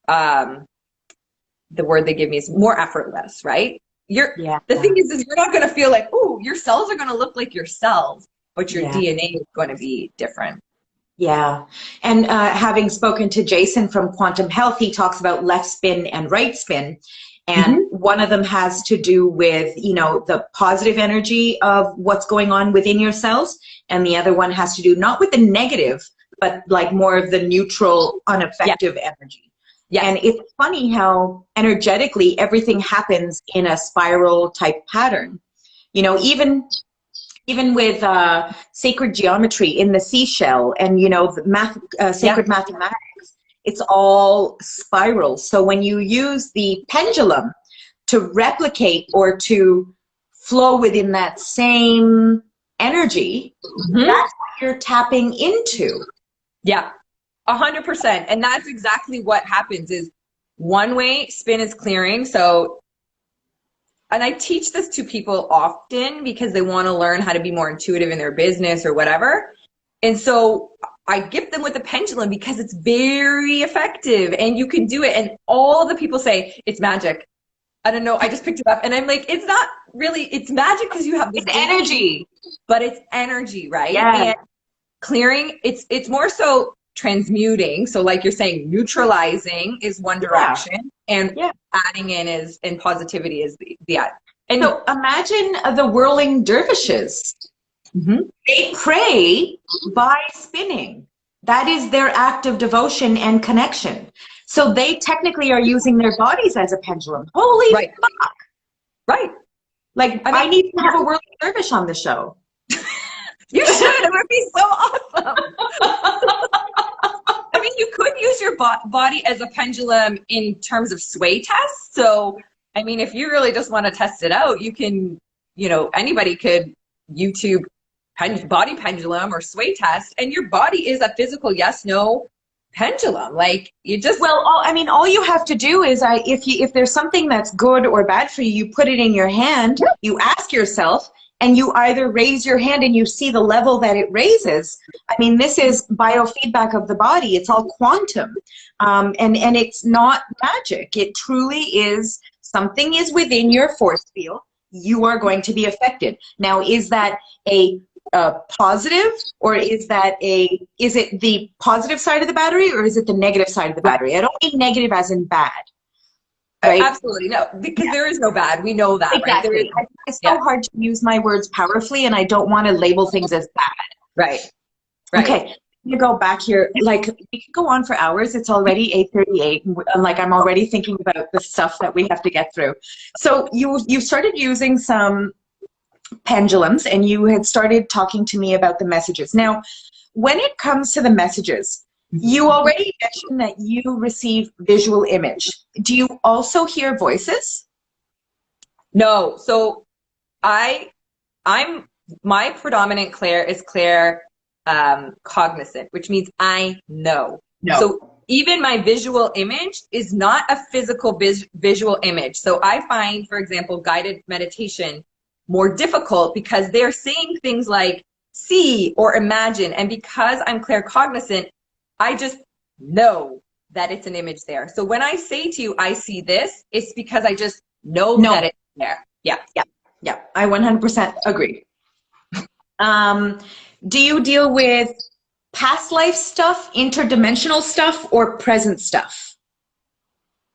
Speaker 2: the word they give me is more effortless, right? The thing is you're not going to feel like, oh, your cells are going to look like your cells, but your DNA is going to be different.
Speaker 3: Yeah. And having spoken to Jason from Quantum Health, he talks about left spin and right spin. And one of them has to do with, you know, the positive energy of what's going on within your cells. And the other one has to do not with the negative, but like more of the neutral, ineffective energy. Yeah. And it's funny how energetically everything happens in a spiral type pattern. You know, even with sacred geometry in the seashell and, you know, the sacred mathematics, it's all spiral. So when you use the pendulum to replicate or to flow within that same energy, that's what you're tapping into. Yeah,
Speaker 2: 100%. And that's exactly what happens is one way spin is clearing. So, and I teach this to people often because they want to learn how to be more intuitive in their business or whatever. And so I gift them with the pendulum because it's very effective and you can do it. And all the people say, it's magic. I don't know. I just picked it up and I'm like, it's not really, it's magic because you have this
Speaker 3: energy,
Speaker 2: but it's energy, right?
Speaker 3: Yeah.
Speaker 2: And clearing, it's more so transmuting. So like you're saying, neutralizing is one direction and adding in is, and positivity is the other. And
Speaker 3: so imagine the whirling dervishes. They pray by spinning. That is their act of devotion and connection. So they technically are using their bodies as a pendulum. Holy fuck.
Speaker 2: Right.
Speaker 3: Like, I need to have a whirling dervish on the show.
Speaker 2: You should. It would be so awesome. I mean, you could use your body as a pendulum in terms of sway tests. So, I mean, if you really just want to test it out, you can, you know, anybody could YouTube body pendulum or sway test, and your body is a physical yes, no pendulum. Like you just,
Speaker 3: well, I mean, all you have to do is if there's something that's good or bad for you, you put it in your hand, you ask yourself, and you either raise your hand and you see the level that it raises. I mean, this is biofeedback of the body. It's all quantum. And it's not magic. It truly is, something is within your force field. You are going to be affected. Now, is that a positive, or is it the positive side of the battery, or is it the negative side of the battery? I don't mean negative as in bad. Right?
Speaker 2: Absolutely. No, because there is no bad. We know that,
Speaker 3: exactly.
Speaker 2: Right?
Speaker 3: It's so hard to use my words powerfully, and I don't want to label things as bad.
Speaker 2: Right.
Speaker 3: Okay. You go back here. Like, we could go on for hours. It's already 8:38. Like, I'm already thinking about the stuff that we have to get through. So you started using some pendulums, and you had started talking to me about the messages. Now, when it comes to the messages, you already mentioned that you receive visual image. Do you also hear voices?
Speaker 2: No. So my predominant clair is clair cognizant, which means I know. No. So even my visual image is not a physical visual image. So I find, for example, guided meditation more difficult because they're saying things like see or imagine. And because I'm claircognizant, I just know that it's an image there. So when I say to you, I see this, it's because I just know that it's there. Yeah.
Speaker 3: I 100% agree. Do you deal with past life stuff, interdimensional stuff, or present stuff?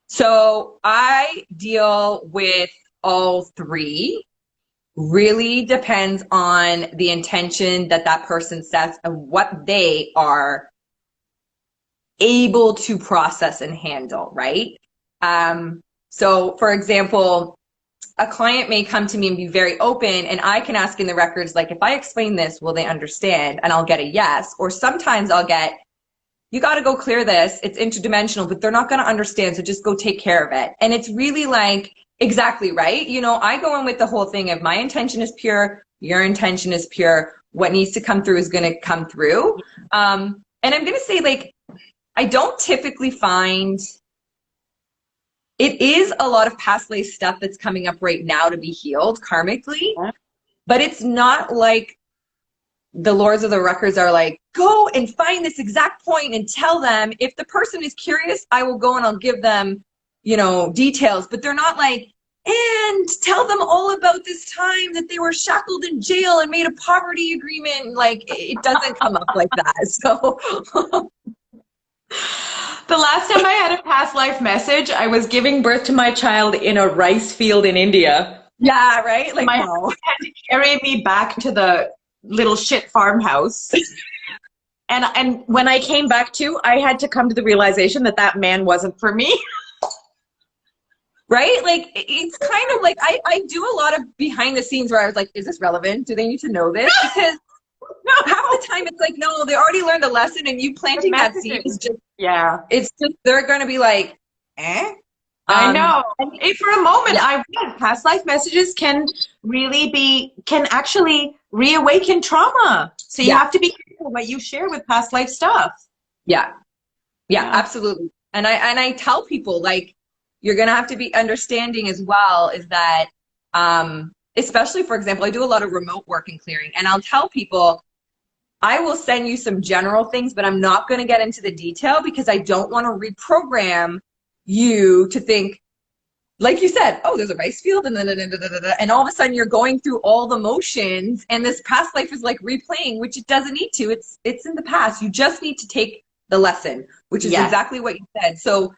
Speaker 2: So I deal with all three. Really depends on the intention that that person sets and what they are able to process and handle, right? So for example, a client may come to me and be very open, and I can ask in the records, like, if I explain this, will they understand? And I'll get a yes. Or sometimes I'll get, you got to go clear this. It's interdimensional, but they're not going to understand. So just go take care of it. And it's really like, Exactly, right? You know, I go in with the whole thing of my intention is pure, your intention is pure. What needs to come through is going to come through. And I'm going to say, like, I don't typically find it is a lot of past life stuff that's coming up right now to be healed karmically, but it's not like the Lords of the Records are like, go and find this exact point and tell them. If the person is curious, I will go and I'll give them, you know, details, but they're not like, and tell them all about this time that they were shackled in jail and made a poverty agreement. Like, it doesn't come up like that. So
Speaker 3: the last time I had a past life message, I was giving birth to my child in a rice field in India.
Speaker 2: yeah, right? Like,
Speaker 3: My husband had to carry me back to the little shit farmhouse. And when I came back to, I had to come to the realization that that man wasn't for me.
Speaker 2: right? Like, it's kind of like, I do a lot of behind the scenes where I was like, is this relevant? Do they need to know this? Because half the time it's like, no, they already learned the lesson, and you planting that seed is just,
Speaker 3: yeah.
Speaker 2: It's just, they're going to be like, eh?
Speaker 3: I know. And for a moment, I read past life messages can actually reawaken trauma. So you have to be careful what you share with past life stuff.
Speaker 2: Yeah. Yeah, absolutely. And I tell people, like, you're going to have to be understanding as well, is that, especially, for example, I do a lot of remote work and clearing, and I'll tell people, I will send you some general things, but I'm not going to get into the detail because I don't want to reprogram you to think, like you said, oh, there's a rice field, and all of a sudden you're going through all the motions, and this past life is like replaying, which it doesn't need to. It's in the past. You just need to take the lesson, which is exactly what you said. So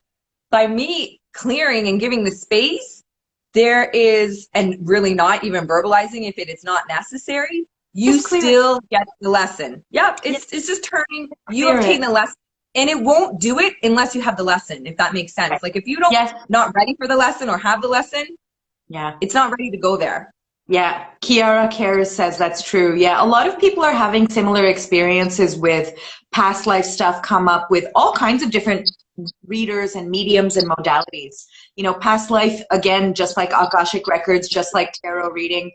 Speaker 2: by me clearing and giving the space, there is, and really not even verbalizing if it is not necessary, you still get the lesson. Yep, it's just turning, you have taken the lesson. And it won't do it unless you have the lesson, if that makes sense. Like, if you don't, not ready for the lesson or have the lesson, it's not ready to go there.
Speaker 3: Yeah, Kiara Cares says that's true. Yeah, a lot of people are having similar experiences with past life stuff come up with all kinds of different readers and mediums and modalities. You know, past life, again, just like Akashic Records, just like tarot reading,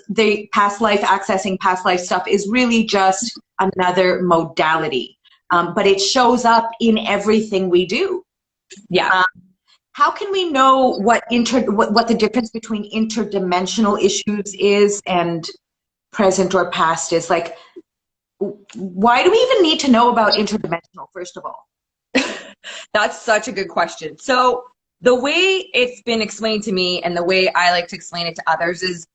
Speaker 3: the past life, accessing past life stuff is really just another modality. But it shows up in everything we do.
Speaker 2: Yeah.
Speaker 3: How can we know what the difference between interdimensional issues is and present or past is? Like, why do we even need to know about interdimensional, first of all?
Speaker 2: That's such a good question. So the way it's been explained to me, and the way I like to explain it to others, is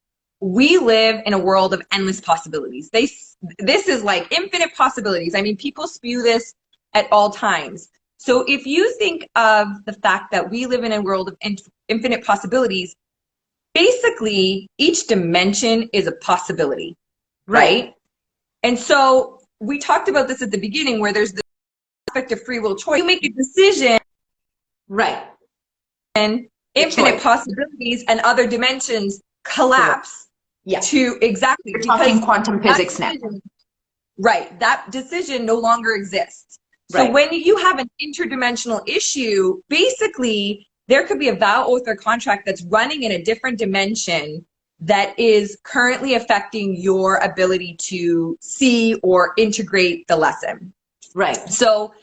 Speaker 2: we live in a world of endless possibilities. This is like infinite possibilities. I mean, people spew this at all times. So if you think of the fact that we live in a world of infinite possibilities, basically each dimension is a possibility, right? And so we talked about this at the beginning, where there's the aspect of free will choice. You make a decision, and infinite possibilities and other dimensions collapse. To exactly.
Speaker 3: We're talking quantum physics now.
Speaker 2: Right. That decision no longer exists. So when you have an interdimensional issue, basically there could be a vow, oath, or contract that's running in a different dimension that is currently affecting your ability to see or integrate the lesson. Right. So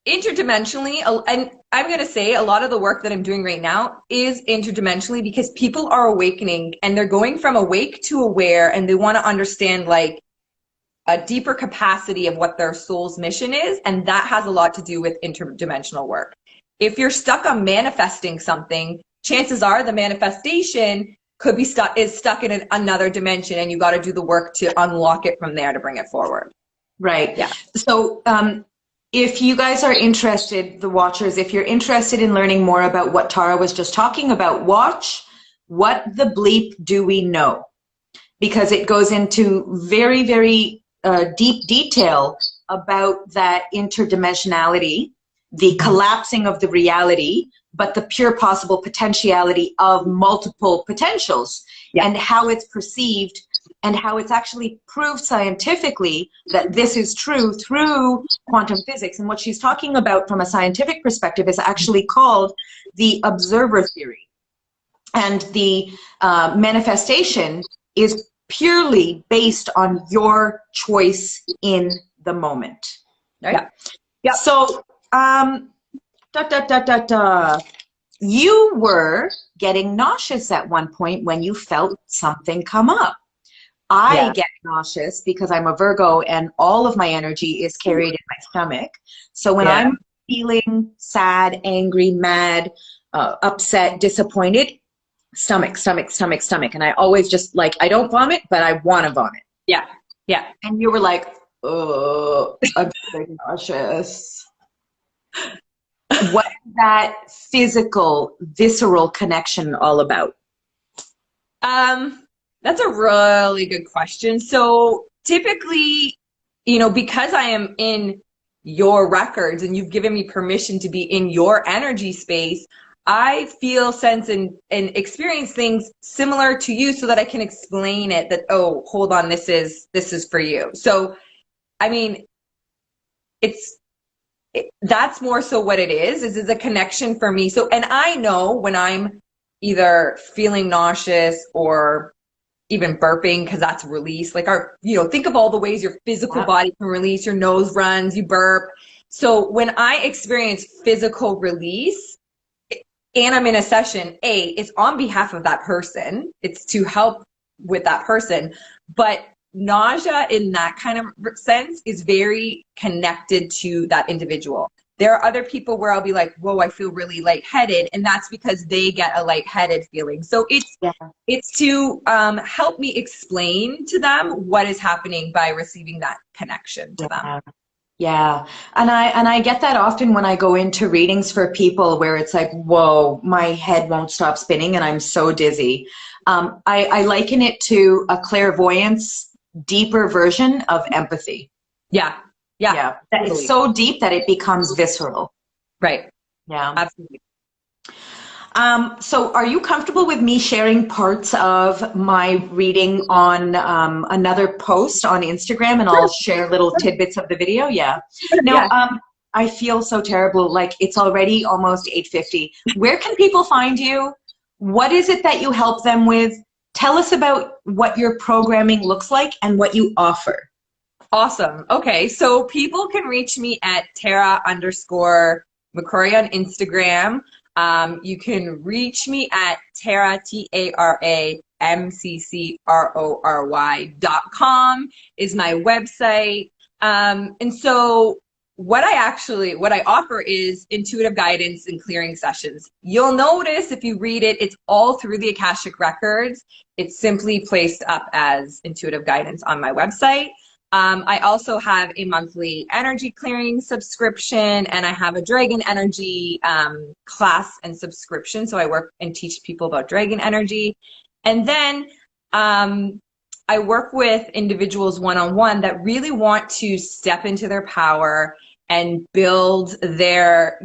Speaker 2: interdimensionally, and I'm going to say a lot of the work that I'm doing right now is interdimensionally, because people are awakening and they're going from awake to aware, and they want to understand like a deeper capacity of what their soul's mission is. And that has a lot to do with interdimensional work. If you're stuck on manifesting something, chances are the manifestation could be stuck in another dimension, and you got to do the work to unlock it from there to bring it forward.
Speaker 3: Right. Yeah. So, if you guys are interested, the watchers, if you're interested in learning more about what Tara was just talking about, watch What the Bleep Do We Know? Because it goes into very, very deep detail about that interdimensionality, the collapsing of the reality, but the pure possible potentiality of multiple potentials, and how it's perceived, and how it's actually proved scientifically that this is true through quantum physics. And what she's talking about from a scientific perspective is actually called the observer theory. And the manifestation is purely based on your choice in the moment. Right?
Speaker 2: Yeah. Yeah.
Speaker 3: So, you were getting nauseous at one point when you felt something come up. I get nauseous because I'm a Virgo and all of my energy is carried in my stomach. So when I'm feeling sad, angry, mad, upset, disappointed, stomach. And I always just like, I don't vomit, but I want to vomit.
Speaker 2: Yeah. Yeah.
Speaker 3: And you were like, oh, I'm feeling nauseous. What is that physical, visceral connection all about?
Speaker 2: That's a really good question. So typically, you know, because I am in your records and you've given me permission to be in your energy space, I feel, sense, and experience things similar to you so that I can explain it that, oh, hold on, this is for you. So, I mean, that's more so what it is a connection for me. So, and I know when I'm either feeling nauseous or even burping, because that's release, like think of all the ways your physical body can release. Your nose runs, you burp. So when I experience physical release and I'm in a session, it's on behalf of that person. It's to help with that person. But nausea in that kind of sense is very connected to that individual. There are other people where I'll be like, whoa, I feel really lightheaded. And that's because they get a lightheaded feeling. So it's to help me explain to them what is happening by receiving that connection to them.
Speaker 3: Yeah. And I get that often when I go into readings for people where it's like, whoa, my head won't stop spinning and I'm so dizzy. I liken it to a clairvoyance, deeper version of empathy.
Speaker 2: Yeah.
Speaker 3: It's so deep that it becomes visceral.
Speaker 2: Right.
Speaker 3: Yeah.
Speaker 2: Absolutely.
Speaker 3: So are you comfortable with me sharing parts of my reading on another post on Instagram, and I'll share little tidbits of the video? Yeah. Now, I feel so terrible. Like, it's already almost 8:50. Where can people find you? What is it that you help them with? Tell us about what your programming looks like and what you offer.
Speaker 2: Awesome. Okay. So people can reach me at Tara_McCrory on Instagram. You can reach me at Tara, TARAMCCRORY.com is my website. And so what I offer is intuitive guidance and clearing sessions. You'll notice if you read it, it's all through the Akashic Records. It's simply placed up as intuitive guidance on my website. I also have a monthly energy clearing subscription, and I have a dragon energy class and subscription. So I work and teach people about dragon energy. And then I work with individuals one-on-one that really want to step into their power and build their,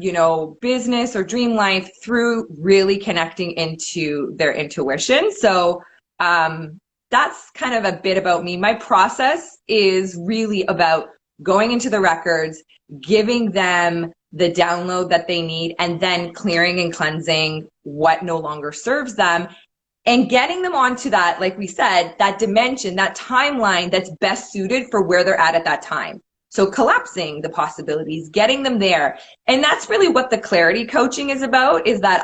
Speaker 2: business or dream life through really connecting into their intuition. So that's kind of a bit about me. My process is really about going into the records, giving them the download that they need, and then clearing and cleansing what no longer serves them, and getting them onto that, like we said, that dimension, that timeline that's best suited for where they're at that time. So collapsing the possibilities, getting them there. And that's really what the clarity coaching is about, is that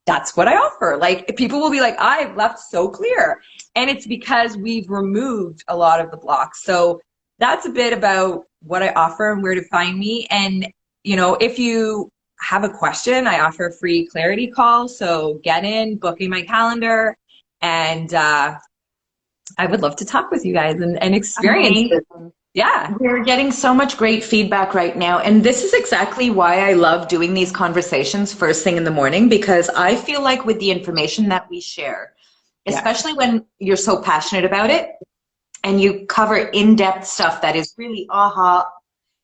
Speaker 2: that's what I offer. Like, people will be like, I've left so clear. And it's because we've removed a lot of the blocks. So that's a bit about what I offer and where to find me. And, if you have a question, I offer a free clarity call. So get in, book in my calendar. And I would love to talk with you guys and experience it. Yeah.
Speaker 3: We're getting so much great feedback right now. And this is exactly why I love doing these conversations first thing in the morning, because I feel like with the information that we share, especially when you're so passionate about it and you cover in-depth stuff that is really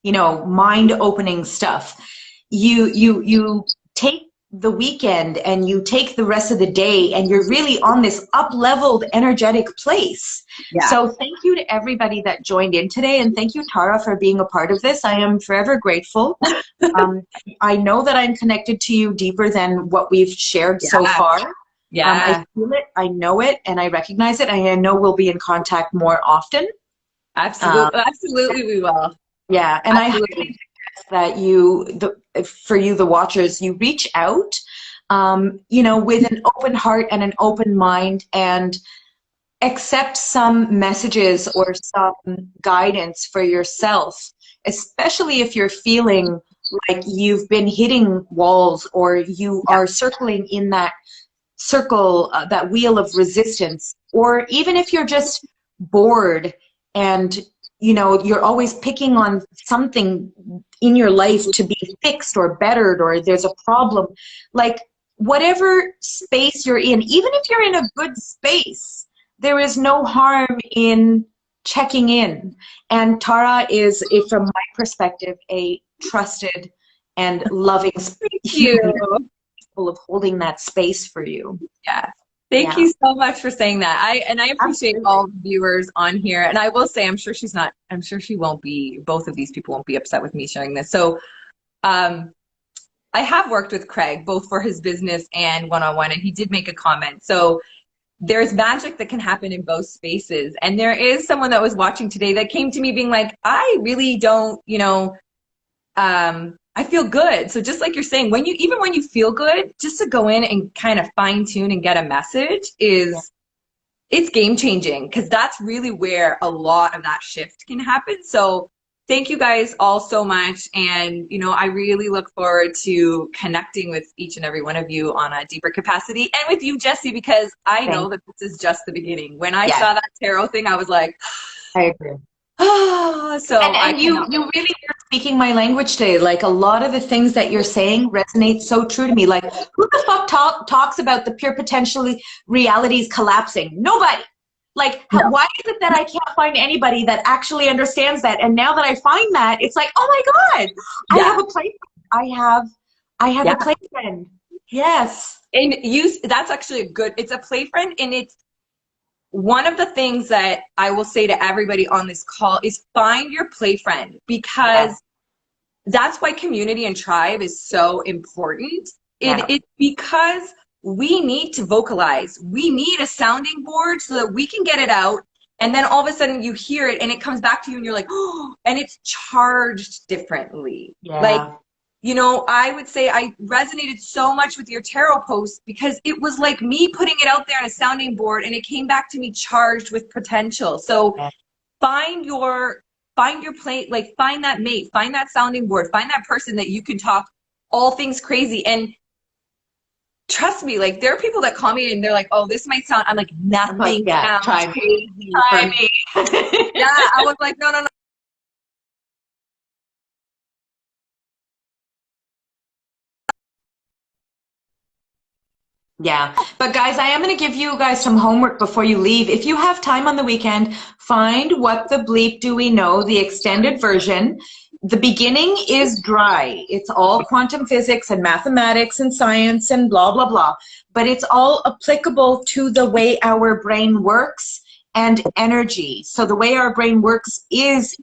Speaker 3: mind-opening stuff, you take the weekend and you take the rest of the day and you're really on this up-leveled energetic place.
Speaker 2: Yeah.
Speaker 3: So thank you to everybody that joined in today, and thank you, Tara, for being a part of this. I am forever grateful. I know that I'm connected to you deeper than what we've shared so far.
Speaker 2: Yeah.
Speaker 3: I feel it, I know it, and I recognize it, and I know we'll be in contact more often.
Speaker 2: Absolutely. Absolutely we will.
Speaker 3: Yeah, and
Speaker 2: Absolutely.
Speaker 3: I highly suggest that for you, the watchers, you reach out, you know, with an open heart and an open mind, and accept some messages or some guidance for yourself, especially if you're feeling like you've been hitting walls or you are circling in that circle, that wheel of resistance, or even if you're just bored and you know you're always picking on something in your life to be fixed or bettered, or there's a problem, like whatever space you're in, even if you're in a good space, there is no harm in checking in. And Tara is, from my perspective, a trusted and loving human of holding that space for you.
Speaker 2: Yeah. Thank you so much for saying that. I appreciate all the viewers on here. And I will say, I'm sure she won't be, both of these people won't be upset with me sharing this. So I have worked with Craig, both for his business and one-on-one, and he did make a comment. So there's magic that can happen in both spaces. And there is someone that was watching today that came to me being like, I really don't, you know, I feel good. So just like you're saying, even when you feel good, just to go in and kind of fine tune and get a message it's game changing, because that's really where a lot of that shift can happen. So thank you guys all so much. And, you know, I really look forward to connecting with each and every one of you on a deeper capacity, and with you, Jessie, because I know that this is just the beginning. When I saw that tarot thing, I was like,
Speaker 3: I agree.
Speaker 2: So
Speaker 3: and you really are speaking my language today. Like, a lot of the things that you're saying resonate so true to me. Like, who the fuck talks about the pure potential realities collapsing? Nobody. Like, why is it that I can't find anybody that actually understands that? And now that I find that, it's like, oh my God, I have a playfriend. I have a playfriend. Yes.
Speaker 2: And that's actually it's a playfriend, and it's one of the things that I will say to everybody on this call is find your play friend, because that's why community and tribe is so important. It's because we need to vocalize. We need a sounding board so that we can get it out. And then all of a sudden you hear it and it comes back to you and you're like, oh, and it's charged differently. Like, you know, I would say I resonated so much with your tarot post because it was like me putting it out there on a sounding board, and it came back to me charged with potential. So find your plate, like find that mate, find that sounding board, find that person that you can talk all things crazy. And trust me, like there are people that call me and they're like, oh, this might sound, I'm like, nothing sounds crazy. Try me. I was like, no.
Speaker 3: Yeah, but guys, I am going to give you guys some homework before you leave. If you have time on the weekend, find What the Bleep Do We Know, the extended version. The beginning is dry. It's all quantum physics and mathematics and science and blah, blah, blah. But it's all applicable to the way our brain works and energy. So the way our brain works is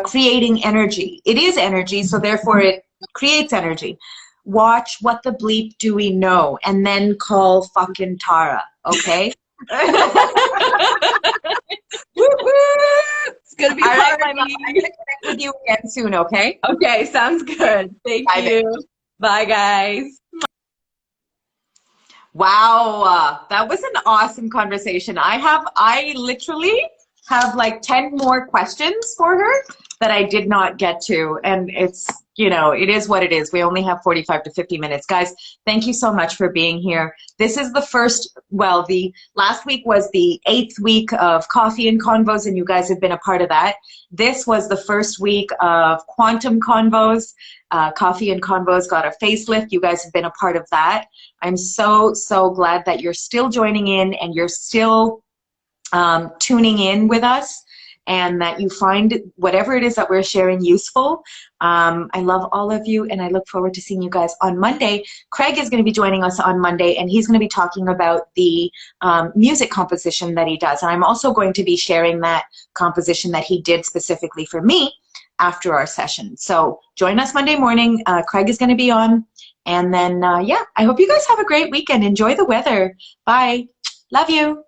Speaker 3: creating energy. It is energy, so therefore it creates energy. Watch What the Bleep Do We Know, and then call fucking Tara, okay?
Speaker 2: It's gonna be hard.
Speaker 3: I'm gonna connect with you again soon, okay?
Speaker 2: Okay, sounds good. Thank you. Bye, guys.
Speaker 3: Wow, that was an awesome conversation. I literally have like 10 more questions for her that I did not get to, and it's, you know, it is what it is. We only have 45 to 50 minutes. Guys, thank you so much for being here. This is the first, well, the last week was the 8th week of Coffee and Convos, and you guys have been a part of that. This was the first week of Quantum Convos. Coffee and Convos got a facelift. You guys have been a part of that. I'm so, so glad that you're still joining in and you're still tuning in with us. and that you find whatever it is that we're sharing useful. I love all of you, and I look forward to seeing you guys on Monday. Craig is going to be joining us on Monday, and he's going to be talking about the music composition that he does. And I'm also going to be sharing that composition that he did specifically for me after our session. So join us Monday morning. Craig is going to be on. And then, yeah, I hope you guys have a great weekend. Enjoy the weather. Bye. Love you.